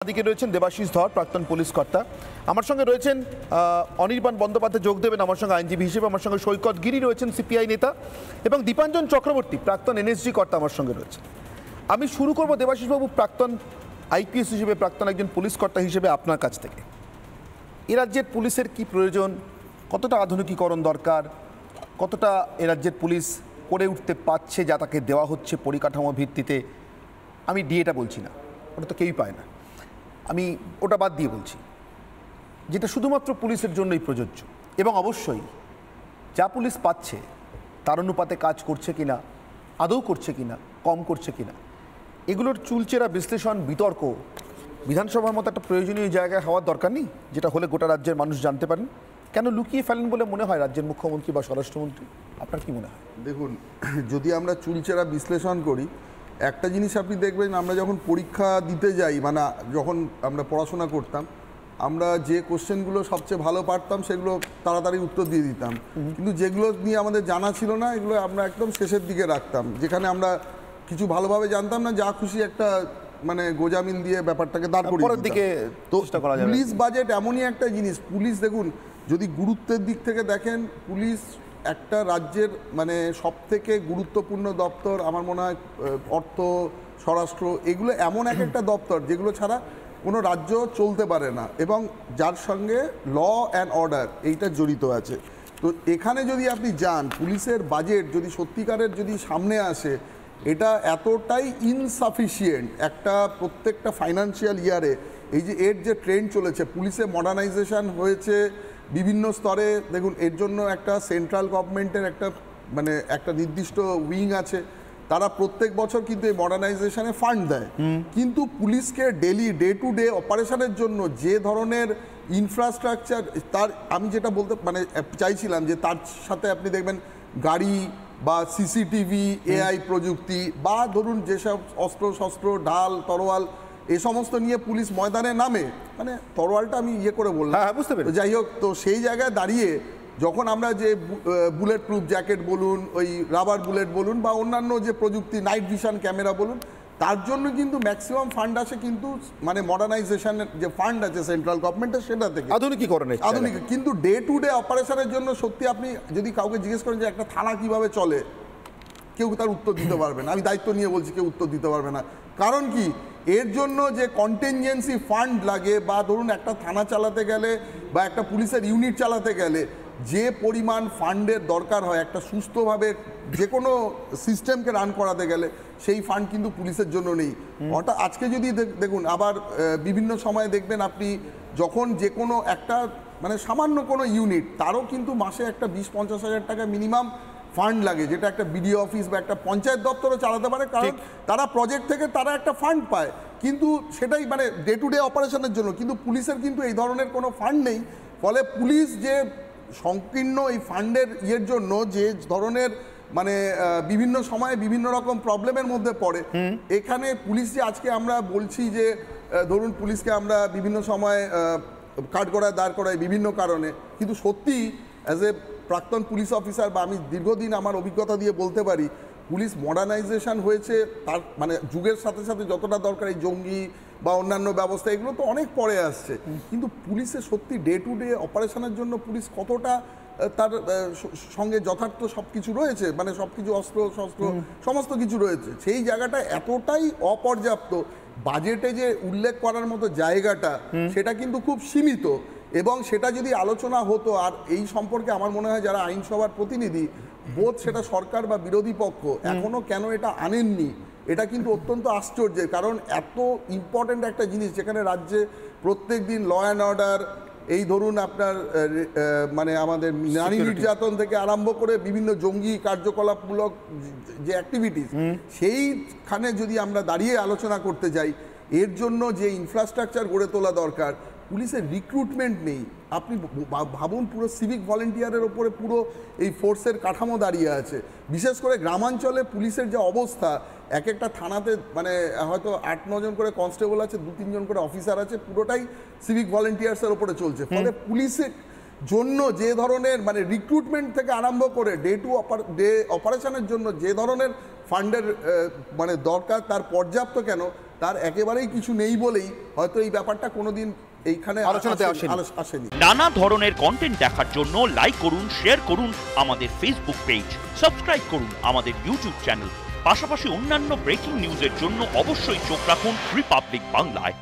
দিকে রয়েছেন দেবাশিস ধর, প্রাক্তন পুলিশ কর্তা। আমার সঙ্গে রয়েছেন অনির্বাণ বন্দ্যোপাধ্যায়, যোগ দেবেন আমার সঙ্গে আইনজীবী হিসেবে। আমার সঙ্গে সৈকত গিরি রয়েছেন, সিপিআই নেতা, এবং দীপাঞ্জন চক্রবর্তী, প্রাক্তন এনএসজি কর্তা আমার সঙ্গে রয়েছে। আমি শুরু করব দেবাশিসবাবু, প্রাক্তন আইপিএস হিসেবে, প্রাক্তন একজন পুলিশ কর্তা হিসেবে আপনার কাছ থেকে। এ রাজ্যের পুলিশের কি প্রয়োজন, কতটা আধুনিকীকরণ দরকার, কতটা এ রাজ্যের পুলিশ করে উঠতে পারছে যা তাকে দেওয়া হচ্ছে পরিকাঠামো ভিত্তিতে? আমি ডিএটা বলছি না, ওটা তো কেউই পায় না, আমি ওটা বাদ দিয়ে বলছি যেটা শুধুমাত্র পুলিশের জন্যই প্রযোজ্য। এবং অবশ্যই যা পুলিশ পাচ্ছে তার অনুপাতে কাজ করছে কিনা, আদৌ করছে কিনা, কম করছে কিনা, এগুলোর চুলচেরা বিশ্লেষণ, বিতর্ক বিধানসভার মতো একটা প্রয়োজনীয় জায়গায় হওয়ার দরকার নেই, যেটা হলে গোটা রাজ্যের মানুষ জানতে পারেন? কেন লুকিয়ে ফেলেন বলে মনে হয় রাজ্যের মুখ্যমন্ত্রী বা স্বরাষ্ট্রমন্ত্রী? আপনার কি মনে হয়? দেখুন, যদি আমরা চুলচেরা বিশ্লেষণ করি, একটা জিনিস আপনি দেখবেন, আমরা যখন পরীক্ষা দিতে যাই, মানে যখন আমরা পড়াশোনা করতাম, আমরা যে কোশ্চেনগুলো সবচেয়ে ভালো পারতাম সেগুলো তাড়াতাড়ি উত্তর দিয়ে দিতাম, কিন্তু যেগুলো নিয়ে আমাদের জানা ছিল না এগুলো আমরা একদম শেষের দিকে রাখতাম, যেখানে আমরা কিছু ভালোভাবে জানতাম না, যা খুশি একটা মানে গোজামিন দিয়ে ব্যাপারটাকে দাঁড় করিয়ে দিতাম। তো পুলিশ বাজেট এমনই একটা জিনিস, পুলিশ দেখুন, যদি গুরুত্বের দিক থেকে দেখেন, পুলিশ একটা রাজ্যের মানে সবথেকে গুরুত্বপূর্ণ দপ্তর। আমার মনে হয় অর্থ, স্বরাষ্ট্র, এগুলো এমন একটা দপ্তর যেগুলো ছাড়া কোনো রাজ্য চলতে পারে না, এবং যার সঙ্গে ল অ্যান্ড অর্ডার এইটা জড়িত আছে। তো এখানে যদি আপনি যান, পুলিশের বাজেট যদি সত্যিকারের যদি সামনে আসে, এটা এতটাই ইনসাফিসিয়েন্ট একটা প্রত্যেকটা ফাইন্যান্সিয়াল ইয়ারে। এই যে এর যে ট্রেন্ড চলেছে, পুলিশে মডার্নাইজেশন হয়েছে বিভিন্ন স্তরে। দেখুন, এর জন্য একটা সেন্ট্রাল গভর্নমেন্টের একটা মানে একটা নির্দিষ্ট উইং আছে, তারা প্রত্যেক বছর কিন্তু এই মডার্নাইজেশনে ফান্ড দেয়। কিন্তু পুলিশকে ডে টু ডে অপারেশনের জন্য যে ধরনের ইনফ্রাস্ট্রাকচার, তার আমি যেটা বলতে মানে চাইছিলাম যে তার সাথে আপনি দেখবেন গাড়ি বা সিসিটিভি, এআই প্রযুক্তি, বা ধরুন যেসব অস্ত্র শস্ত্র, ঢাল, তরোয়াল, এ সমস্ত নিয়ে পুলিশ ময়দানে নামে। মানে তরোয়ালটা আমি করে বললাম, বুঝতে পেরেছি। যাই হোক, তো সেই জায়গায় দাঁড়িয়ে যখন আমরা যে বুলেট প্রুফ জ্যাকেট বলুন, ওই রাবার বুলেট বলুন, বা অন্যান্য যে প্রযুক্তি, নাইট ভিশন ক্যামেরা বলুন, তার জন্য কিন্তু ম্যাক্সিমাম ফান্ড আসে কিন্তু মানে মডার্নাইজেশনের যে ফান্ড আছে সেন্ট্রাল গভর্নমেন্টের, সেটা থেকে আধুনিক। কিন্তু ডে টু ডে অপারেশনের জন্য সত্যি আপনি যদি কাউকে জিজ্ঞেস করেন যে একটা থানা কিভাবে চলে, কেউ তার উত্তর দিতে পারবে না। আমি দায়িত্ব নিয়ে বলছি, কেউ উত্তর দিতে পারবে না। কারণ কি, এর জন্য যে কন্টিনজেন্সি ফান্ড লাগে, বা ধরুন একটা থানা চালাতে গেলে বা একটা পুলিশের ইউনিট চালাতে গেলে যে পরিমাণ ফান্ডের দরকার হয় একটা সুস্থভাবে যে কোনো সিস্টেমকে রান করাতে গেলে, সেই ফান্ড কিন্তু পুলিশের জন্য নেই। অর্থাৎ আজকে যদি দেখুন, আবার বিভিন্ন সময়ে দেখবেন আপনি, যখন যে কোনো একটা মানে সামান্য কোনো ইউনিট, তারও কিন্তু মাসে একটা 20-50 হাজার টাকা মিনিমাম ফান্ড লাগে, যেটা একটা বিডিও অফিস বা একটা পঞ্চায়েত দপ্তরও চালাতে পারে, কারণ তারা প্রজেক্ট থেকে তারা একটা ফান্ড পায়, কিন্তু সেটাই মানে ডে টু ডে অপারেশনের জন্য। কিন্তু পুলিশের কিন্তু এই ধরনের কোনো ফান্ড নেই, ফলে পুলিশ যে সংকীর্ণ এই ফান্ডের ইয়ের জন্য যে ধরনের মানে বিভিন্ন সময়ে বিভিন্ন রকম প্রবলেমের মধ্যে পড়ে। এখানে পুলিশ যে আজকে আমরা বলছি যে ধরুন পুলিশকে আমরা বিভিন্ন সময় কাঠগড়ায় দাঁড় করাই বিভিন্ন কারণে, কিন্তু সত্যি অ্যাজ এ প্রাক্তন পুলিশ অফিসার বা আমি দীর্ঘদিন আমার অভিজ্ঞতা দিয়ে বলতে পারি, পুলিশ মডার্নাইজেশন হয়েছে তার মানে যুগের সাথে সাথে যতটা দরকার, এই জঙ্গি বা অন্যান্য ব্যবস্থা এগুলো তো অনেক পরে আসছে, কিন্তু পুলিশের সত্যি ডে টু ডে অপারেশনের জন্য পুলিশ কতটা তার সঙ্গে যথার্থ সব কিছু রয়েছে, মানে সব কিছু অস্ত্র শস্ত্র সমস্ত কিছু রয়েছে, সেই জায়গাটা এতটাই অপর্যাপ্ত। বাজেটে যে উল্লেখ করার মতো জায়গাটা সেটা কিন্তু খুব সীমিত, এবং সেটা যদি আলোচনা হতো, আর এই সম্পর্কে আমার মনে হয় যারা আইনসভার প্রতিনিধি, বোধ সেটা সরকার বা বিরোধী পক্ষ, এখনও কেন এটা আনেননি, এটা কিন্তু অত্যন্ত আশ্চর্যের। কারণ এত ইম্পর্ট্যান্ট একটা জিনিস, যেখানে রাজ্যে প্রত্যেক দিন ল অ্যান্ড অর্ডার, এই ধরুন আপনার মানে আমাদের নারী নির্যাতন থেকে আরম্ভ করে বিভিন্ন জঙ্গি কার্যকলাপমূলক যে অ্যাক্টিভিটিস, সেইখানে যদি আমরা দাঁড়িয়ে আলোচনা করতে যাই, এর জন্য যে ইনফ্রাস্ট্রাকচার গড়ে তোলা দরকার, পুলিশের রিক্রুটমেন্ট নেই। আপনি ভাবুন, পুরো সিভিক ভলেন্টিয়ারের ওপরে পুরো এই ফোর্সের কাঠামো দাঁড়িয়ে আছে। বিশেষ করে গ্রামাঞ্চলে পুলিশের যে অবস্থা, এক একটা থানাতে মানে হয়তো 8-9 জন করে কনস্টেবল আছে, 2-3 জন করে অফিসার আছে, পুরোটাই সিভিক ভলেন্টিয়ার্সের ওপরে চলছে। ফলে পুলিশের জন্য যে ধরনের মানে রিক্রুটমেন্ট থেকে আরম্ভ করে ডে অপারেশনের জন্য যে ধরনের ফান্ডের মানে দরকার তার পর্যাপ্ত কেন তার একেবারেই কিছু নেই বলেই হয়তো এই ব্যাপারটা কোনোদিন এইখানে আলোচনাতে আসেনি। নানা ধরনের কন্টেন্ট দেখার জন্য লাইক করুন, শেয়ার করুন আমাদের ফেসবুক পেজ, সাবস্ক্রাইব করুন আমাদের ইউটিউব চ্যানেল। পাশাপাশি অন্যান্য ব্রেকিং নিউজের জন্য অবশ্যই চোখ রাখুন রিপাবলিক বাংলায়।